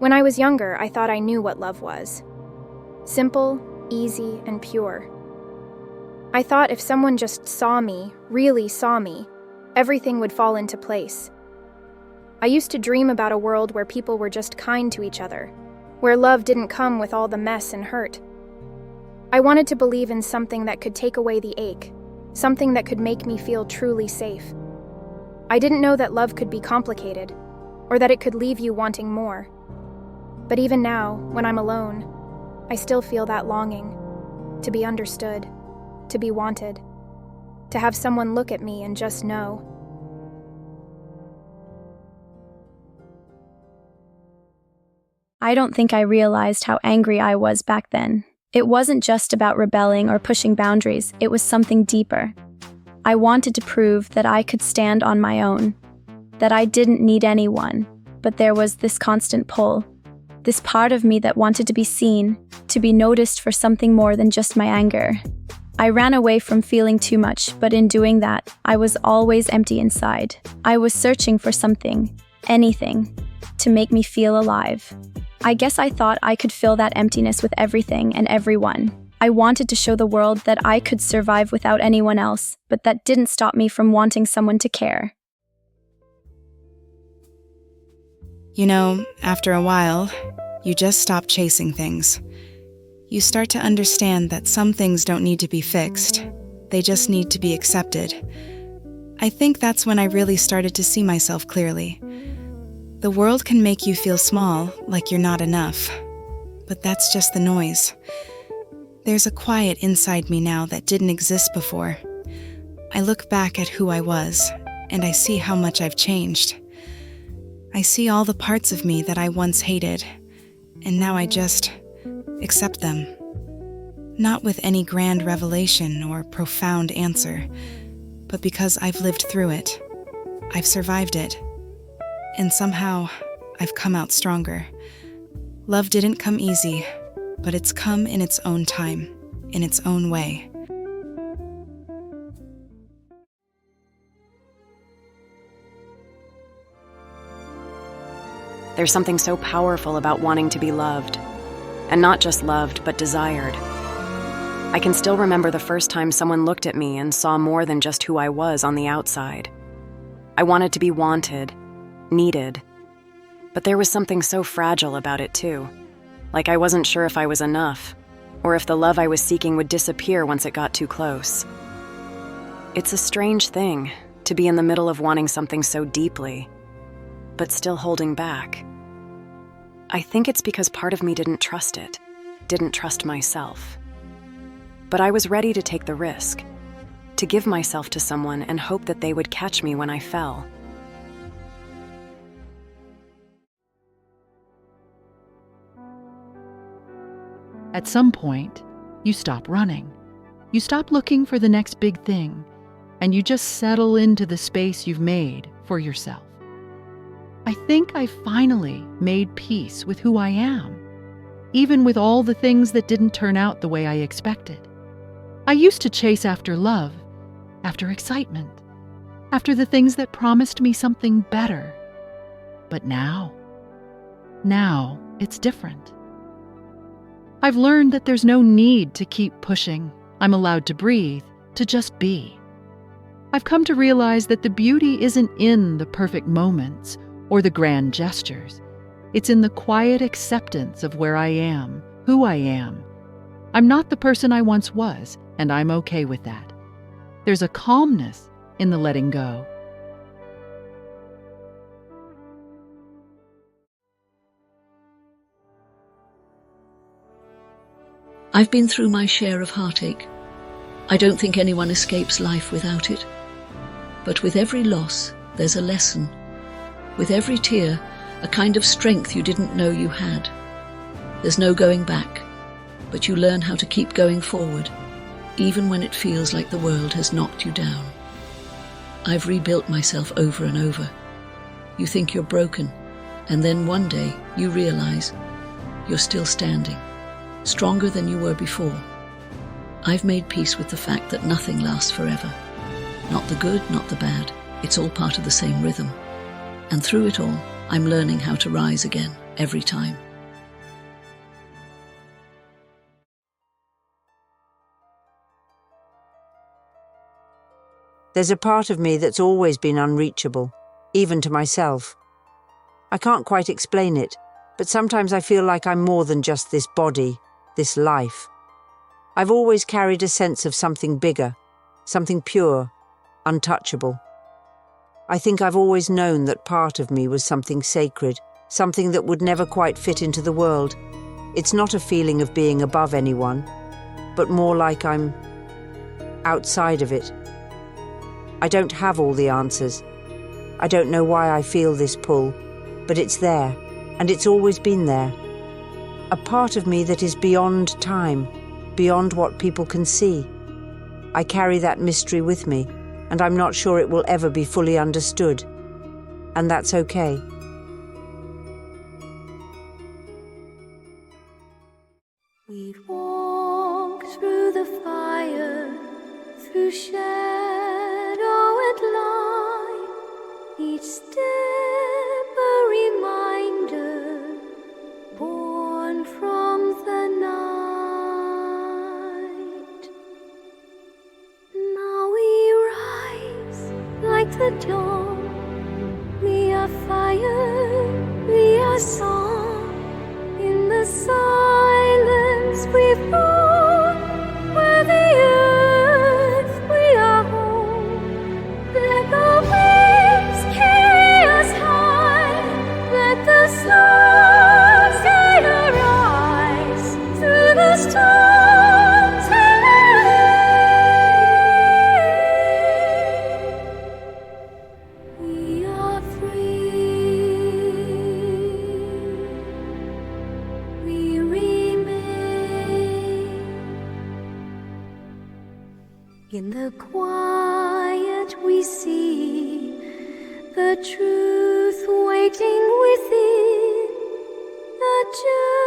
When I was younger, I thought I knew what love was. Simple, easy, and pure. I thought if someone just saw me, really saw me, everything would fall into place. I used to dream about a world where people were just kind to each other, where love didn't come with all the mess and hurt. I wanted to believe in something that could take away the ache, something that could make me feel truly safe. I didn't know that love could be complicated, or that it could leave you wanting more. But even now, when I'm alone, I still feel that longing, to be understood, to be wanted, to have someone look at me and just know. I don't think I realized how angry I was back then. It wasn't just about rebelling or pushing boundaries, it was something deeper. I wanted to prove that I could stand on my own, that I didn't need anyone, but there was this constant pull, this part of me that wanted to be seen, to be noticed for something more than just my anger. I ran away from feeling too much, but in doing that, I was always empty inside. I was searching for something, anything, to make me feel alive. I guess I thought I could fill that emptiness with everything and everyone. I wanted to show the world that I could survive without anyone else, but that didn't stop me from wanting someone to care. You know, after a while, you just stop chasing things. You start to understand that some things don't need to be fixed. They just need to be accepted. I think that's when I really started to see myself clearly. The world can make you feel small, like you're not enough. But that's just the noise. There's a quiet inside me now that didn't exist before. I look back at who I was, and I see how much I've changed. I see all the parts of me that I once hated, and now I just accept them. Not with any grand revelation or profound answer, but because I've lived through it. I've survived it. And somehow, I've come out stronger. Love didn't come easy, but it's come in its own time, in its own way. There's something so powerful about wanting to be loved. And not just loved, but desired. I can still remember the first time someone looked at me and saw more than just who I was on the outside. I wanted to be wanted, needed. But there was something so fragile about it too. Like I wasn't sure if I was enough, or if the love I was seeking would disappear once it got too close. It's a strange thing to be in the middle of wanting something so deeply, but still holding back. I think it's because part of me didn't trust it, didn't trust myself. But I was ready to take the risk, to give myself to someone and hope that they would catch me when I fell. At some point, you stop running. You stop looking for the next big thing, and you just settle into the space you've made for yourself. I think I finally made peace with who I am, even with all the things that didn't turn out the way I expected. I used to chase after love, after excitement, after the things that promised me something better. But now it's different. I've learned that there's no need to keep pushing. I'm allowed to breathe, to just be. I've come to realize that the beauty isn't in the perfect moments or the grand gestures. It's in the quiet acceptance of where I am, who I am. I'm not the person I once was, and I'm okay with that. There's a calmness in the letting go. I've been through my share of heartache. I don't think anyone escapes life without it. But with every loss, there's a lesson. With every tear, a kind of strength you didn't know you had. There's no going back, but you learn how to keep going forward, even when it feels like the world has knocked you down. I've rebuilt myself over and over. You think you're broken, and then one day you realize you're still standing, stronger than you were before. I've made peace with the fact that nothing lasts forever. Not the good, not the bad. It's all part of the same rhythm. And through it all, I'm learning how to rise again. every time. There's a part of me that's always been unreachable, even to myself. I can't quite explain it, but sometimes I feel like I'm more than just this body, this life. I've always carried a sense of something bigger, something pure, untouchable. I think I've always known that part of me was something sacred, something that would never quite fit into the world. It's not a feeling of being above anyone, but more like I'm outside of it. I don't have all the answers. I don't know why I feel this pull, but it's there, and it's always been there. A part of me that is beyond time, beyond what people can see. I carry that mystery with me, and I'm not sure it will ever be fully understood. And that's okay. We've walked through the fire, through shadow and light, each step a reminder, born from the night. Now we rise like the dawn, we are fire, we are song, in the silence we've born, where the earth we are home. Let the winds carry us high, let the stars guide our eyes through the storms ahead. We are free, we remain. In the quiet we see the truth waiting within, a journey